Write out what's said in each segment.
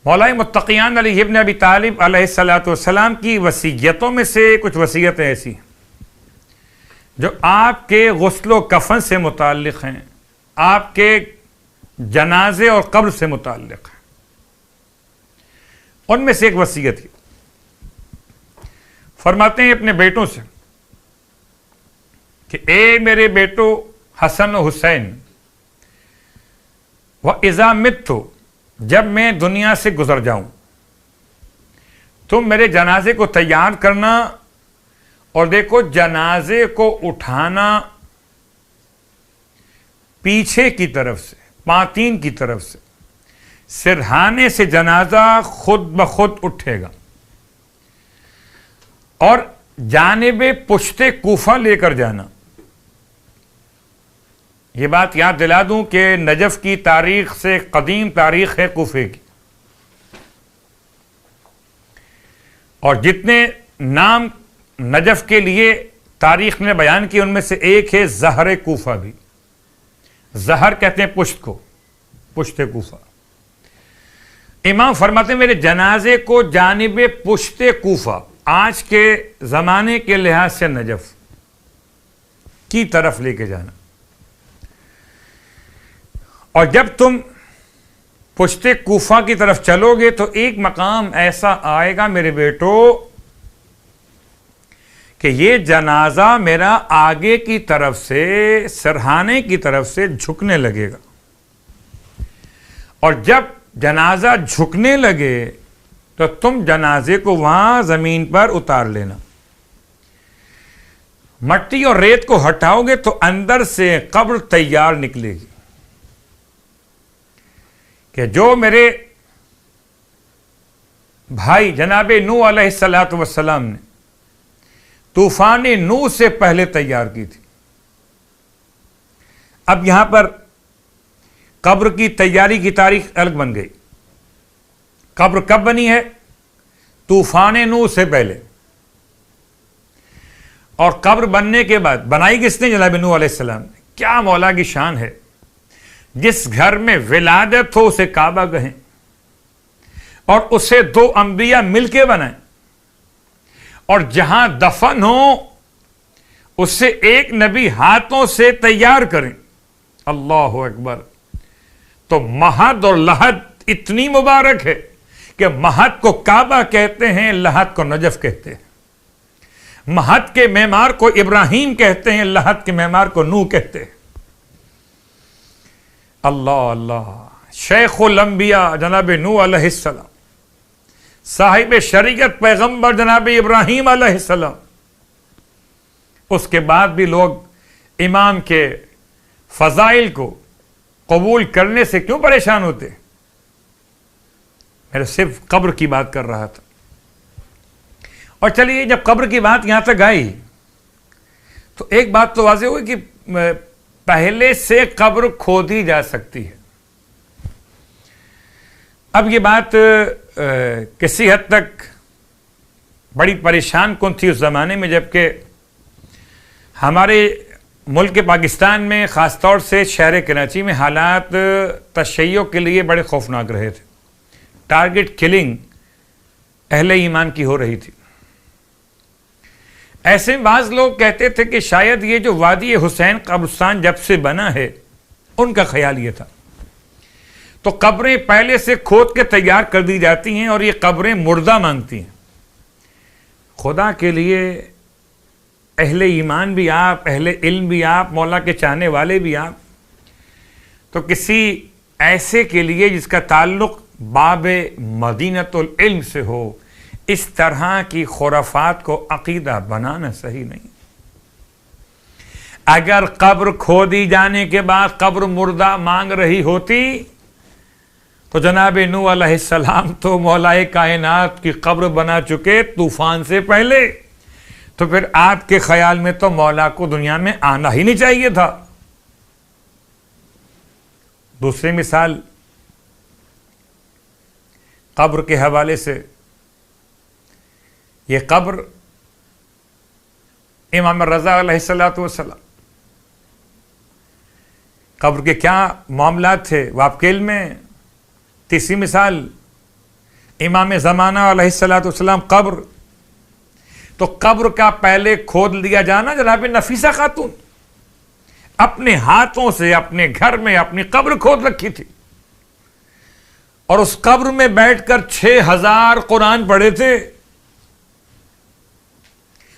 मौलाई मुत्तक़ियान अली इब्न अबी तालिब अलैहिस्सलातु वस्सलाम की वसीयतों में से कुछ वसीयतें ऐसी जो आपके गुस्ल कफ़न से मुताल्लिक़ हैं, आपके जनाजे और कब्र से मुताल्लिक़ हैं। उनमें से एक वसीयत फरमाते हैं अपने बेटों से कि ए मेरे बेटो हसन और हुसैन, व इज़ा मित्तु, जब मैं दुनिया से गुजर जाऊं तुम मेरे जनाजे को तैयार करना। और देखो, जनाजे को उठाना पीछे की तरफ से, पातीन की तरफ से, सिरहाने से जनाजा खुद ब खुद उठेगा। और जानिबे पुश्ते कूफा लेकर जाना। ये बात याद दिला दूं कि नजफ की तारीख से कदीम तारीख है कूफे की, और जितने नाम नजफ के लिए तारीख ने बयान किए उनमें से एक है ज़हर कूफा भी। ज़हर कहते हैं पुश्त को, पुश्ते कूफा। इमाम फरमाते मेरे जनाजे को जानिबे पुश्ते कूफा, आज के ज़माने के लिहाज से नजफ की तरफ लेके जाना। और जब तुम पुश्ते कूफा की तरफ चलोगे तो एक मकाम ऐसा आएगा मेरे बेटो कि ये जनाजा मेरा आगे की तरफ से, सरहाने की तरफ से झुकने लगेगा। और जब जनाजा झुकने लगे तो तुम जनाजे को वहां जमीन पर उतार लेना। मट्टी और रेत को हटाओगे तो अंदर से कब्र तैयार निकलेगी कि जो मेरे भाई जनाबे नूह अलैहिस्सलातु वस्सलाम ने तूफान नूह से पहले तैयार की थी। अब यहां पर कब्र की तैयारी की तारीख अलग बन गई। कब्र कब बनी है? तूफान नूह से पहले। और कब्र बनने के बाद बनाई किसने? जनाब नूह अलैहिस्सलाम ने। क्या मौला की शान है, जिस घर में विलादत हो उसे काबा कहें और उसे दो अंबिया मिलके बनाएं, और जहां दफन हो उससे एक नबी हाथों से तैयार करें। अल्लाह अकबर। तो महद और लहद इतनी मुबारक है कि महद को काबा कहते हैं, लहद को नजफ कहते हैं। महद के मेमार को इब्राहिम कहते हैं, लहद के मेमार को नूह कहते हैं। अल्लाह अल्लाह। शेखुल अंबिया जनाब नूह अलैहिस्सलाम, साहिब शरीयत पैगंबर जनाब इब्राहिम अलैहिस्सलाम। उसके बाद भी लोग इमाम के फजाइल को कबूल करने से क्यों परेशान होते? मैं सिर्फ कब्र की बात कर रहा था। और चलिए, जब कब्र की बात यहां तक आई तो एक बात तो वाज़ेह हुई कि पहले से कब्र खोदी जा सकती है। अब ये बात किसी हद तक बड़ी परेशान कौन थी उस ज़माने में, जबकि हमारे मुल्क पाकिस्तान में ख़ासतौर से शहर कराची में हालात तशय्यो के लिए बड़े खौफनाक रहे थे। टारगेट किलिंग अहले ईमान की हो रही थी। ऐसे में बाज़ लोग कहते थे कि शायद ये जो वादी हुसैन कब्रिस्तान जब से बना है, उनका ख्याल ये था। तो कब्रें पहले से खोद के तैयार कर दी जाती हैं और ये कब्रें मुर्दा मांगती हैं। खुदा के लिए अहले ईमान भी आप, अहले इल्म भी आप, मौला के चाहने वाले भी आप, तो किसी ऐसे के लिए जिसका ताल्लुक बाबे मदीनतुल इल्म से हो, इस तरह की खुराफात को अकीदा बनाना सही नहीं। अगर कब्र खोदी जाने के बाद कब्र मुर्दा मांग रही होती तो जनाब नूह अलैहिस्सलाम तो मौलाए कायनात की कब्र बना चुके तूफान से पहले। तो फिर आपके ख्याल में तो मौला को दुनिया में आना ही नहीं चाहिए था। दूसरी मिसाल कब्र के हवाले से, ये कब्र इमाम रज़ा अलैहिस्सलातु वस्सलाम, कब्र के क्या मामलात थे वो आपके इल्म में। तीसरी मिसाल इमाम ज़माना अलैहिस्सलाम कब्र, तो कब्र का पहले खोद लिया जाना। जनाब नफीसा खातून अपने हाथों से अपने घर में अपनी कब्र खोद रखी थी और उस कब्र में बैठकर 6000 कुरान पढ़े थे।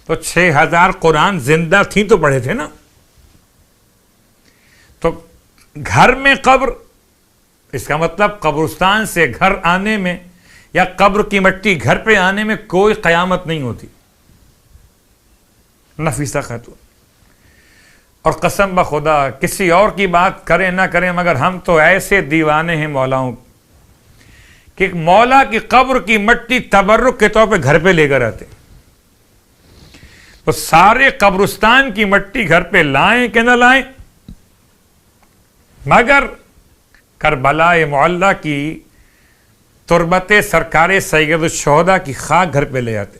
तो 6000 कुरान जिंदा थी तो पढ़े थे ना। तो घर में कब्र, इसका मतलब कब्रिस्तान से घर आने में या कब्र की मिट्टी घर पे आने में कोई कयामत नहीं होती। नफीसा खातून, और कसम ब खुदा किसी और की बात करें ना करें मगर हम तो ऐसे दीवाने हैं मौलाओं कि मौला की कब्र की मिट्टी तबर्रुक के तौर पे घर पे लेकर आते। तो सारे कब्रिस्तान की मिट्टी घर पे लाएं कि ना लाएं, मगर करबला मुअल्ला की तुरबत सरकार सैयद शुहदा की खाक घर पे ले आते।